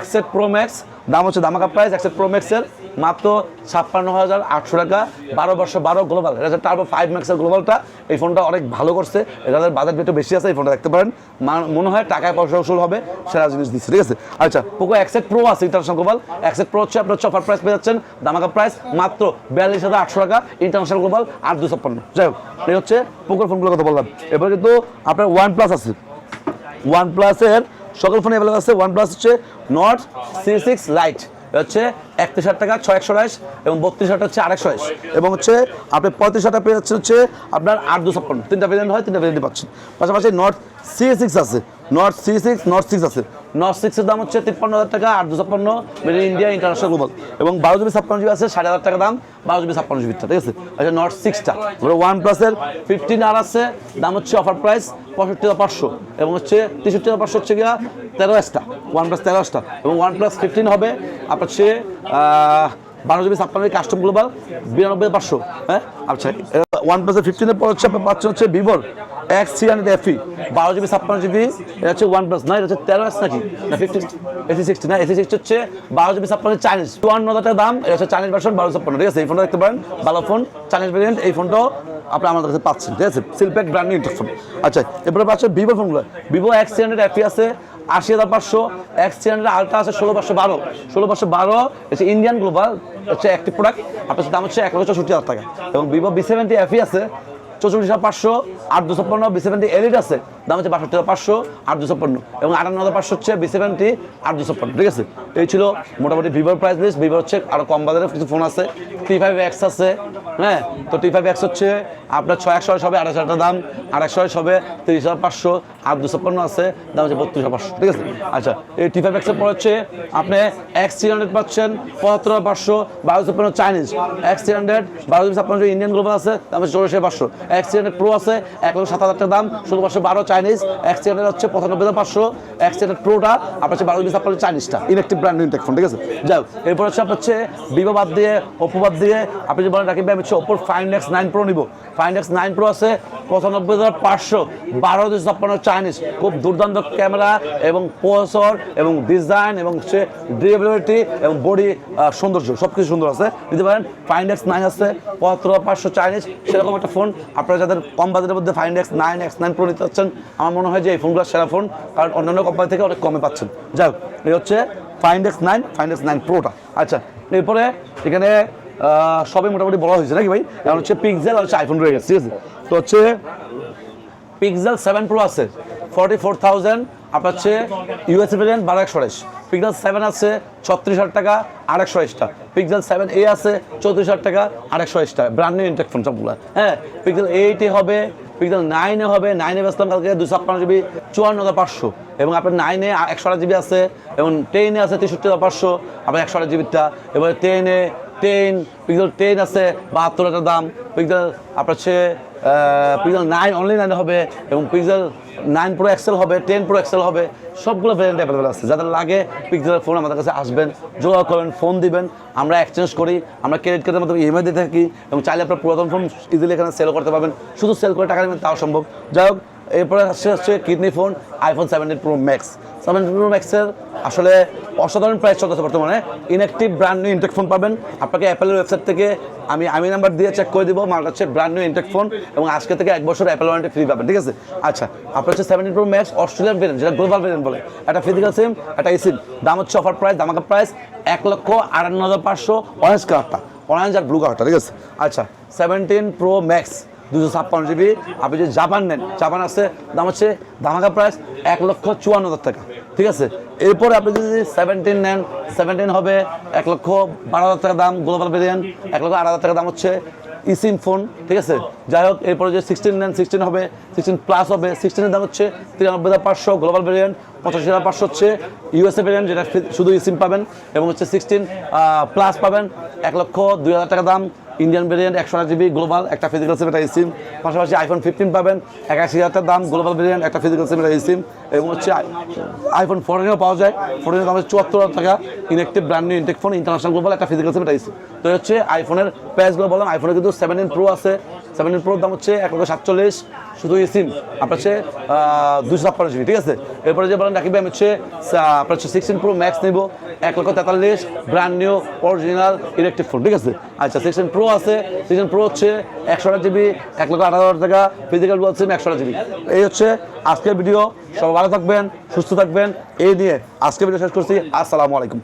X8 Pro Max, দাম হচ্ছে দামাকা প্রাইস X8 Pro Max এর মাত্র 56,800 টাকা, 12/12 গ্লোবাল, এটা হচ্ছে টার্বো 5 Max এর গ্লোবালটা। এই ফোনটা অনেক ভালো করছে, এটাদের বাজেট একটু বেশি আছে, এই ফোনটা দেখতে পারেন, মনে হয় টাকায় পয়সা উসুল হবে, সেরা জিনিস দিচ্ছে, ঠিক আছে। আচ্ছা, পোকো X8 Pro আছে ইন্টারন্যাশনাল গ্লোবাল, X8 Pro হচ্ছে আপনার অফার প্রাইস পেয়ে যাচ্ছেন দামাকা প্রাইস মাত্র 42,800 টাকা, ইন্টারন্যাশনাল গ্লোবাল 8/256। যাই হোক, এই হচ্ছে পোকোর ফোনগুলোর কথা বললাম। এবার কিন্তু আপনার OnePlus আছে, OnePlus-এর সকল ফোন অ্যাভেলেবল আছে। OnePlus হচ্ছে Nord C6 Lite, হচ্ছে 31,000 টাকা 6/128 এবং 32,000 টাকা হচ্ছে 8/128 এবং হচ্ছে আপনি 35,000 টাকা পেয়ে যাচ্ছেন হচ্ছে আপনার 8/256। তিনটা ভেরিয়েন্ট হয়, তিনটা ভেরিয়েন্ট পাচ্ছেন। পাশাপাশি Nord C6 আছে, Nord C6 আছে, Nord 6 এর দাম হচ্ছে 53,000 টাকা, 8/256 made in India, international global, এবং 12GB/56GB আছে 60,000 টাকা দাম, 12GB/56GB, ঠিক আছে। আচ্ছা, Nord 6টা। এবার OnePlus-এর 15R আছে, দাম হচ্ছে অফার প্রাইস 65,500 এবং হচ্ছে 63,500 হচ্ছে গিয়া 13Sটা, OnePlus 13Sটা, এবং OnePlus 15 হবে আপনার হচ্ছে 12GB/56 কাস্টম গ্লোবাল 92,500। হ্যাঁ, আচ্ছা, OnePlus 15-এর পর হচ্ছে আপনার পাচ্ছেন হচ্ছে Vivo X300 FE, 12GB/56GB, এটা হচ্ছে OnePlus না, এটা হচ্ছে 13S নাকি না 15 AC60 না, AC60 হচ্ছে 12GB/56 চাইনিজ, 52,000 টাকা দাম, এটা হচ্ছে চাইনিজ ভার্সন 1256, ঠিক আছে। এই ফোনটা দেখতে পারেন, ভালো ফোন, চাইনিজ ভেরিয়েন্ট, এই ফোনটাও আপনি আমাদের কাছে পাচ্ছেন, ঠিক আছে। Seal pack brand new phone. আচ্ছা, এরপরে পাচ্ছেন Vivo ফোনগুলো, Vivo X300 FE আছে 80,500, X300 আলট্রা আছে 16,512 হচ্ছে ইন্ডিয়ান গ্লোবাল, হচ্ছে অ্যাক্টিভ প্রোডাক্ট, আপনার দাম হচ্ছে 1,64,000 টাকা। এবং Vivo V70 FE আছে 64,500, 8/256, V70 Elite আছে, দাম হচ্ছে 62,500, 8/256 এবং 58,500 হচ্ছে V70 8/256, ঠিক আছে। এই ছিল মোটামুটি ভিভোর প্রাইস লিস্ট। ভিভো হচ্ছে আরও কম বাজারের কিছু ফোন আছে, T5X আছে, হ্যাঁ, তো T5X হচ্ছে আপনার 6/128 হবে 28,000 টাকা দাম, 8/128 হবে 30,500, 8/256 আছে, দাম হচ্ছে 32,500, ঠিক আছে। আচ্ছা, এই T5X এর পর হচ্ছে আপনি X300 পাচ্ছেন 75,500, 12/256 চাইনিজ, X300 12/256 ইন্ডিয়ান গ্লোবাল আছে, দাম হচ্ছে 64,500, X300 Pro আছে 1,07,000 টাকা দাম, 16,512 চাইনিজ, এক্সটেন্ডার হচ্ছে 95,500, এক্সটেন্ডার প্রোটা আপনার হচ্ছে 12 চাইনিজটা electric brand new intact phone, ঠিক আছে। যাই হোক, এরপর হচ্ছে আপনার হচ্ছে ভিভো বাদ দিয়ে, ওপো বাদ দিয়ে আপনি যদি বলেন রাকিব ভাই আমি হচ্ছে ওপোর Find X9 Pro নিব, Find X9 Pro আছে 95,500, 12,256 চাইনিজ, খুব দুর্দান্ত ক্যামেরা এবং প্রসেসর এবং ডিজাইন এবং হচ্ছে ডিউরেবিলিটি এবং বডি সৌন্দর্য সব কিছু সুন্দর আছে, নিতে পারেন। Find X9 আছে 75,500 চাইনিজ, সেরকম একটা ফোন আপনারা যাদের কম বাজেটের মধ্যে Find X9 Pro নিতে চাচ্ছেন, আমার মনে হয় যে এই ফোনগুলো সেরা ফোন, কারণ অন্যান্য কোম্পানি থেকে অনেক কমে পাচ্ছেন। যাই হোক, এই হচ্ছে Find X9 Proটা। আচ্ছা, এরপরে এখানে সবই মোটামুটি বলা হয়েছে নাকি ভাই, এখন হচ্ছে পিক্সেল আর হচ্ছে আইফোন রয়ে গেছে, ঠিক আছে। তো হচ্ছে পিক্সেল 7 Pro আছে 44,000, আপনার হচ্ছে ইউএসএ ভেরিয়েন্ট 1228, পিক্সেল 7 আছে 36,000 টাকা 828টা, পিক্সেল 7a আছে 34,000 টাকা 828টা, ব্র্যান্ড নিউ ইনটেক ফোন সবগুলো। হ্যাঁ, পিক্সেল 8 হবে, পিক্সেল 9 হবে, 9 বেচলাম কালকে 256 জিবি 54,500, এবং আপনার 9 128 জিবি আছে, এবং 10 আছে 63,500, আপনার 128 জিবিটা। এবারে 10 পিক্সেল 10 আছে 72,000 দাম, পিক্সেল আপনার হচ্ছে পিক্সেল 9 অনলি 9 হবে, এবং পিক্সেল 9 Pro XL হবে, 10 Pro XL হবে, সবগুলো ভ্যারিয়েন্ট অ্যাভেলেবেল আছে। যাদের লাগে পিক্সেলের ফোন আমাদের কাছে আসবেন, যোগাযোগ করবেন, ফোন দিবেন, আমরা এক্সচেঞ্জ করি, আমরা ক্রেডিট কার্ডের মাধ্যমে ইএমআই দিয়ে থাকি, এবং চাইলে আপনার পুরাতন ফোন ইজিলি এখানে সেল করতে পারবেন, শুধু সেল করে টাকা নেবেন তাও সম্ভব। যাই হোক, এরপরে হচ্ছে kidney phone iPhone 17 Pro Max। 17 Pro Max-এর আসলে অসাধারণ প্রাইস চলতেছে বর্তমানে, inactive brand new intact phone পাবেন। আপনাকে অ্যাপেলের ওয়েবসাইট থেকে আমি নাম্বার দিয়ে চেক করে দিব, মালটা হচ্ছে ব্র্যান্ড নিউ ইনটেক ফোন, এবং আজকে থেকে 1 বছর অ্যাপেল ওয়ারেন্টি ফ্রি পাবেন, ঠিক আছে। আচ্ছা, আপনার হচ্ছে 17 Pro Max অস্ট্রেলিয়ান ভেরিয়েন্ট, যেটা গ্লোবাল ভেরিয়েন্ট বলে, একটা ফিজিক্যাল সিম, একটা সিম, দাম হচ্ছে অফার প্রাইস, ধামাকা প্রাইস 1,58,500, অরেঞ্জ কালারটা, অরেঞ্জ আর ব্লু কালারটা, ঠিক আছে। আচ্ছা, 17 Pro Max 256 জিবি, আপনি যদি জাপান নেন, জাপান আছে, দাম হচ্ছে ধামাকা প্রাইস 1,54,000 টাকা, ঠিক আছে। এরপরে আপনি যদি 17 নেন, 17 হবে 1,12,000 টাকা দাম, গ্লোবাল ভেরিয়েন্ট 1,08,000 টাকা দাম হচ্ছে ইসিম ফোন, ঠিক আছে। যাই হোক, এরপরে যে 16 নেন, 16 হবে, 16 প্লাস হবে, 16 এর দাম হচ্ছে 93,500, গ্লোবাল ভেরিয়েন্ট 85,500 হচ্ছে ইউএসএ ভেরিয়েন্ট, যেটা শুধু ইসিম পাবেন, এবং হচ্ছে 16 প্লাস পাবেন 1,02,000 টাকা দাম, ইন্ডিয়ান ভেরিয়েন্ট 128 জিবি, গ্লোবাল একটা ফিজিক্যাল সিম, একটা সিম। পাশাপাশি iPhone 15 পাবেন 81,000 দাম, গ্লোবাল ভেরিয়েন্ট একটা ফিজিক্যাল সিম, একটা সিম, এবং হচ্ছে iPhone 14ও পাওয়া যায়, 14 দাম হচ্ছে 74,000 টাকা, inactive brand new intact phone, international global একটা ফিজিক্যাল সিম, একটা সিম। তো হচ্ছে আইফোনের প্রাইসগুলো বললাম। আইফোনের কিন্তু 17 Pro আছে, 17 Pro দাম হচ্ছে 1,47,000, শুধু এই সিম আপনার হচ্ছে 256 জিবি, ঠিক আছে। এরপরে যে বলেন রাকিব ভাই আমি হচ্ছে আপনার হচ্ছে 16 Pro Max নিব 1,43,000, brand new original electric phone, ঠিক আছে। আচ্ছা, 16 Pro আছে, 16 Pro হচ্ছে 128 জিবি, 1,18,000 টাকা, ফিজিক্যাল বলছি 128 জিবি। এই হচ্ছে আজকের ভিডিও, সবাই ভালো থাকবেন, সুস্থ থাকবেন, এই নিয়ে আজকের ভিডিও শেষ করছি। আসসালামু আলাইকুম।